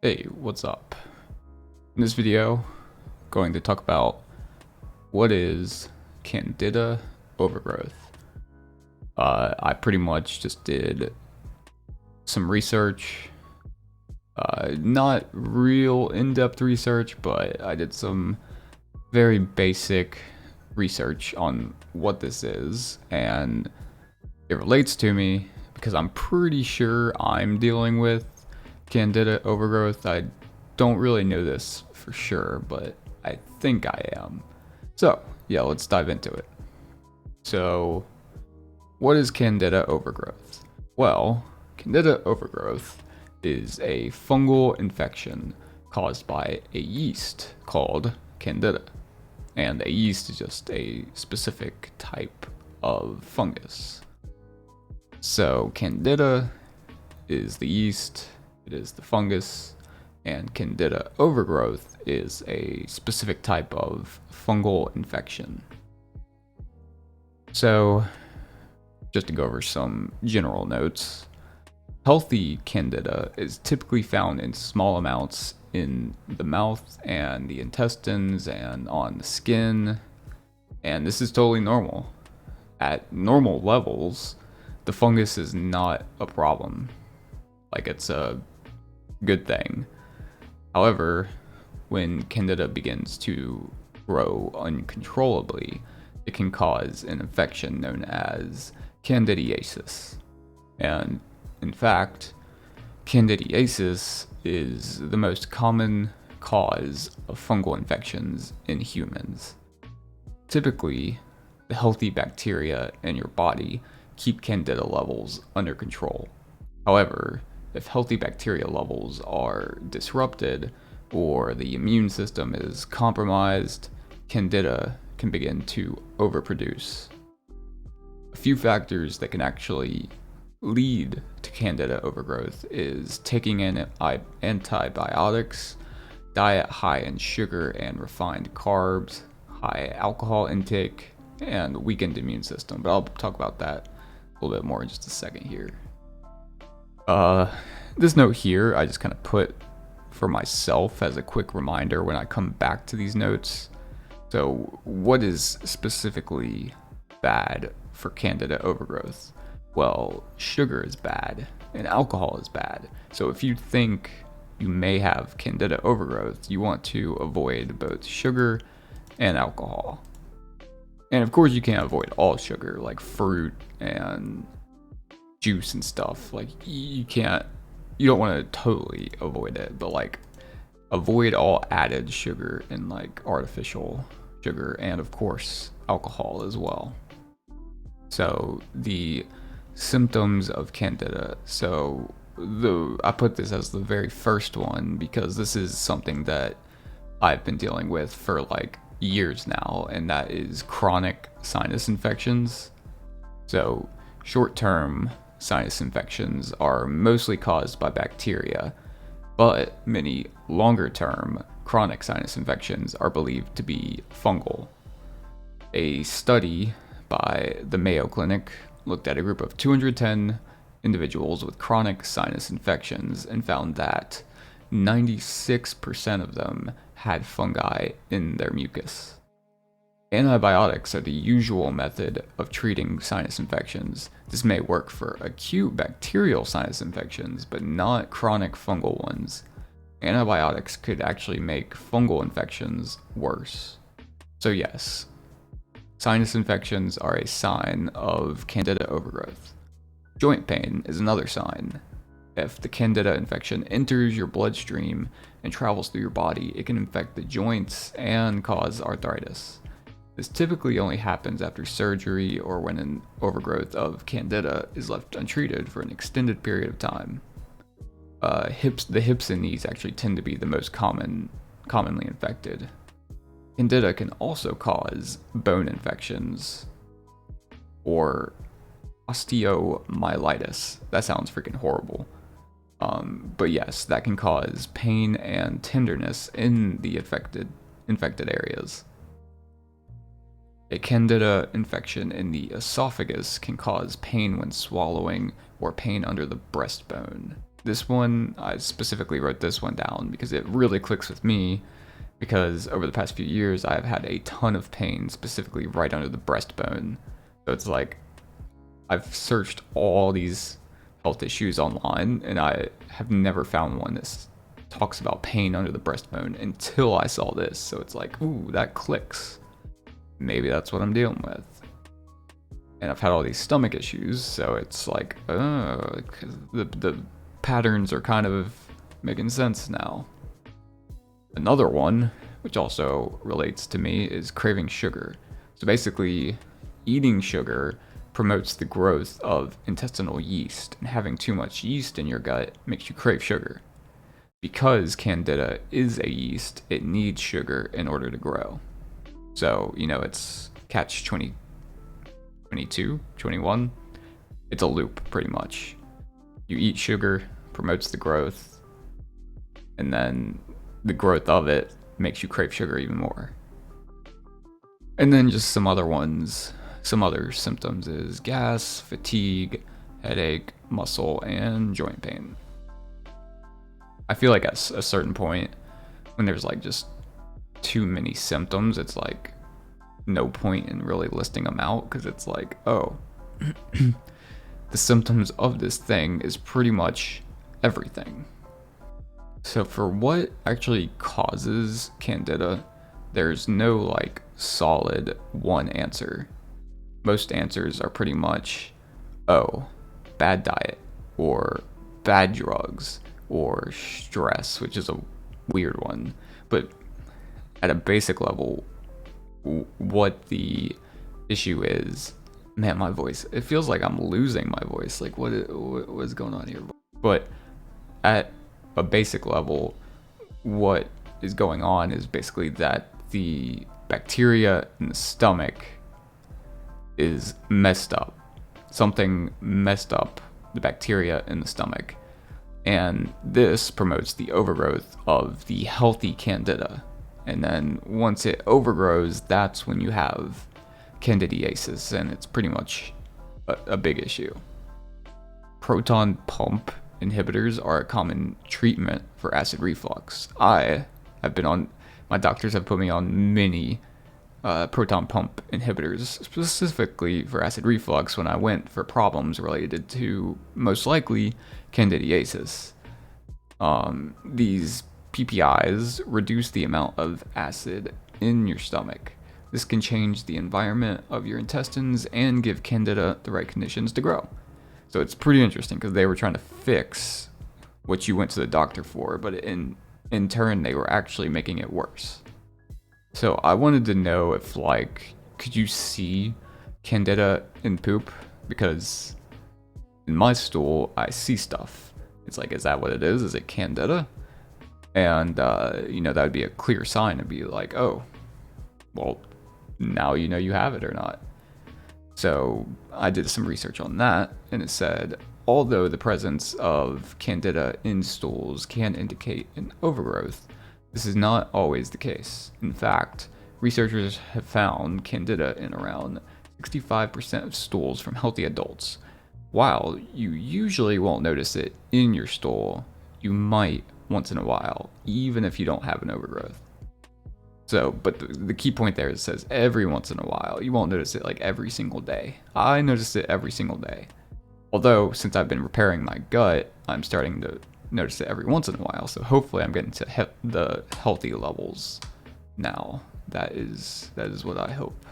Hey, what's up? In this video, I'm going to talk about what is Candida overgrowth. I pretty much just did some research, not real in-depth research, but I did some very basic research on what this is, and it relates to me because I'm pretty sure I'm dealing with Candida overgrowth. I don't really know this for sure, but I think I am. So, yeah, let's dive into it. So, what is Candida overgrowth? Well, Candida overgrowth is a fungal infection caused by a yeast called Candida. And a yeast is just a specific type of fungus. So, Candida is the yeast, it is the fungus, and Candida overgrowth is a specific type of fungal infection. So, just to go over some general notes, healthy Candida is typically found in small amounts in the mouth and the intestines and on the skin, and this is totally normal. At normal levels, the fungus is not a problem. Like, it's a good thing. However, when Candida begins to grow uncontrollably, it can cause an infection known as candidiasis. And in fact, candidiasis is the most common cause of fungal infections in humans. Typically, the healthy bacteria in your body keep Candida levels under control. However, if healthy bacteria levels are disrupted or the immune system is compromised, Candida can begin to overproduce. A few factors that can actually lead to Candida overgrowth is taking in antibiotics, diet high in sugar and refined carbs, high alcohol intake, and weakened immune system. But I'll talk about that a little bit more in just a second here. This note here, I just kind of put for myself as a quick reminder when I come back to these notes. So, what is specifically bad for Candida overgrowth? Well, sugar is bad and alcohol is bad. So, if you think you may have Candida overgrowth, you want to avoid both sugar and alcohol. And of course, you can't avoid all sugar, like fruit and juice and stuff. Like, you don't want to totally avoid it, but like avoid all added sugar and like artificial sugar, and of course alcohol as well. So the symptoms of Candida. So I put this as the very first one because this is something that I've been dealing with for like years now, and that is chronic sinus infections. So short-term sinus infections are mostly caused by bacteria, but many longer-term chronic sinus infections are believed to be fungal. A study by the Mayo Clinic looked at a group of 210 individuals with chronic sinus infections and found that 96% of them had fungi in their mucus. Antibiotics are the usual method of treating sinus infections. This may work for acute bacterial sinus infections, but not chronic fungal ones. Antibiotics could actually make fungal infections worse. So yes, sinus infections are a sign of Candida overgrowth. Joint pain is another sign. If the Candida infection enters your bloodstream and travels through your body, it can infect the joints and cause arthritis. This typically only happens after surgery or when an overgrowth of Candida is left untreated for an extended period of time. The hips and knees actually tend to be the most commonly infected. Candida can also cause bone infections or osteomyelitis. That sounds freaking horrible. But yes, that can cause pain and tenderness in the affected areas. A Candida infection in the esophagus can cause pain when swallowing or pain under the breastbone. this one, I specifically wrote this one down because it really clicks with me, because over the past few years, I've had a ton of pain, specifically right under the breastbone. So it's like, I've searched all these health issues online, and I have never found one that talks about pain under the breastbone until I saw this. So it's like, ooh, that clicks. Maybe that's what I'm dealing with. And I've had all these stomach issues, so it's like, oh, the patterns are kind of making sense now. Another one, which also relates to me, is craving sugar. So basically, eating sugar promotes the growth of intestinal yeast, and having too much yeast in your gut makes you crave sugar. Because Candida is a yeast, it needs sugar in order to grow. So, it's catch 22, 21. It's a loop, pretty much. You eat sugar, promotes the growth, and then the growth of it makes you crave sugar even more. And then just some other ones, some other symptoms is gas, fatigue, headache, muscle, and joint pain. I feel like at a certain point, when there's like just too many symptoms, it's like no point in really listing them out, because it's like, oh, the symptoms of this thing is pretty much everything. So for what actually causes Candida, there's no like solid one answer. Most answers are pretty much, oh, bad diet, or bad drugs, or stress, which is a weird one. But at a basic level, what the issue is, man, my voice, it feels like I'm losing my voice. Like, what is going on here? But at a basic level, what is going on is basically that the bacteria in the stomach is messed up. Something messed up the bacteria in the stomach. And this promotes the overgrowth of the healthy Candida. And then once it overgrows, that's when you have candidiasis, and it's pretty much a big issue. Proton pump inhibitors are a common treatment for acid reflux. My doctors have put me on many proton pump inhibitors, specifically for acid reflux, when I went for problems related to, most likely, candidiasis. These PPIs reduce the amount of acid in your stomach. This can change the environment of your intestines and give Candida the right conditions to grow. So it's pretty interesting, because they were trying to fix what you went to the doctor for, but in turn, they were actually making it worse. So I wanted to know if, like, could you see Candida in poop? Because in my stool, I see stuff. It's like, is that what it is? Is it Candida? And, that would be a clear sign to be like, oh, well, now you know you have it or not. So I did some research on that, and it said, although the presence of Candida in stools can indicate an overgrowth, this is not always the case. In fact, researchers have found Candida in around 65% of stools from healthy adults. While you usually won't notice it in your stool, you might once in a while, even if you don't have an overgrowth. So, but the key point there is it says every once in a while. You won't notice it like every single day. I notice it every single day. Although, since I've been repairing my gut, I'm starting to notice it every once in a while. So hopefully I'm getting to the healthy levels now. That is what I hope.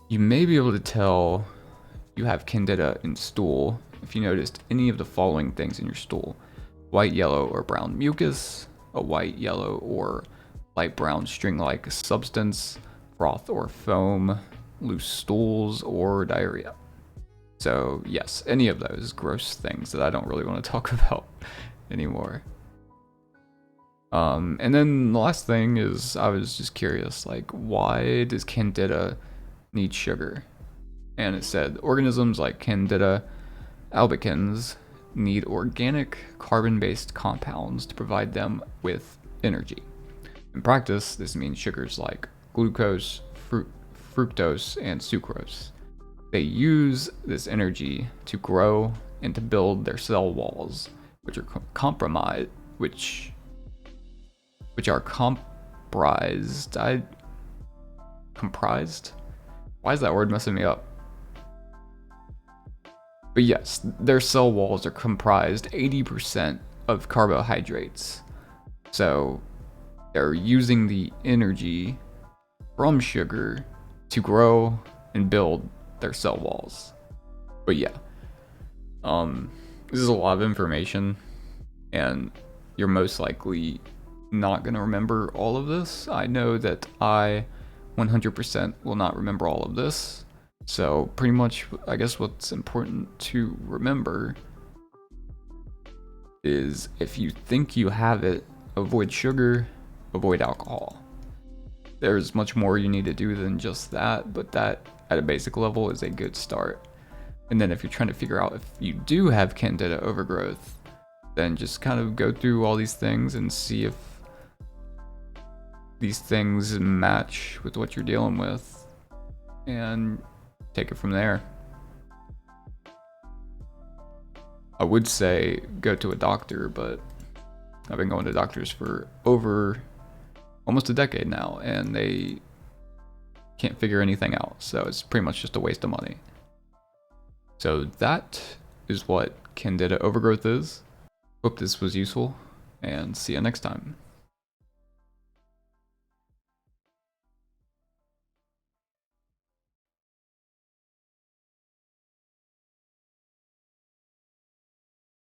You may be able to tell you have Candida in stool if you noticed any of the following things in your stool: white, yellow, or brown mucus, a white, yellow, or light brown string-like substance, froth or foam, loose stools, or diarrhea. So yes, any of those gross things that I don't really want to talk about anymore. And then the last thing is, I was just curious, like, why does Candida need sugar? And it said organisms like Candida albicans need organic carbon-based compounds to provide them with energy. In practice, this means sugars like glucose, fructose, and sucrose. They use this energy to grow and to build their cell walls, which are compromised, which are comprised. Comprised? Why is that word messing me up? But yes, their cell walls are comprised 80% of carbohydrates. So they're using the energy from sugar to grow and build their cell walls. But yeah, this is a lot of information, and you're most likely not going to remember all of this. I know that I 100% will not remember all of this. So pretty much, I guess what's important to remember is if you think you have it, avoid sugar, avoid alcohol. There's much more you need to do than just that, but that at a basic level is a good start. And then if you're trying to figure out if you do have Candida overgrowth, then just kind of go through all these things and see if these things match with what you're dealing with, and take it from there. I would say go to a doctor, but I've been going to doctors for over almost a decade now, and they can't figure anything out, so it's pretty much just a waste of money. So that is what Candida overgrowth is. Hope this was useful, and see you next time.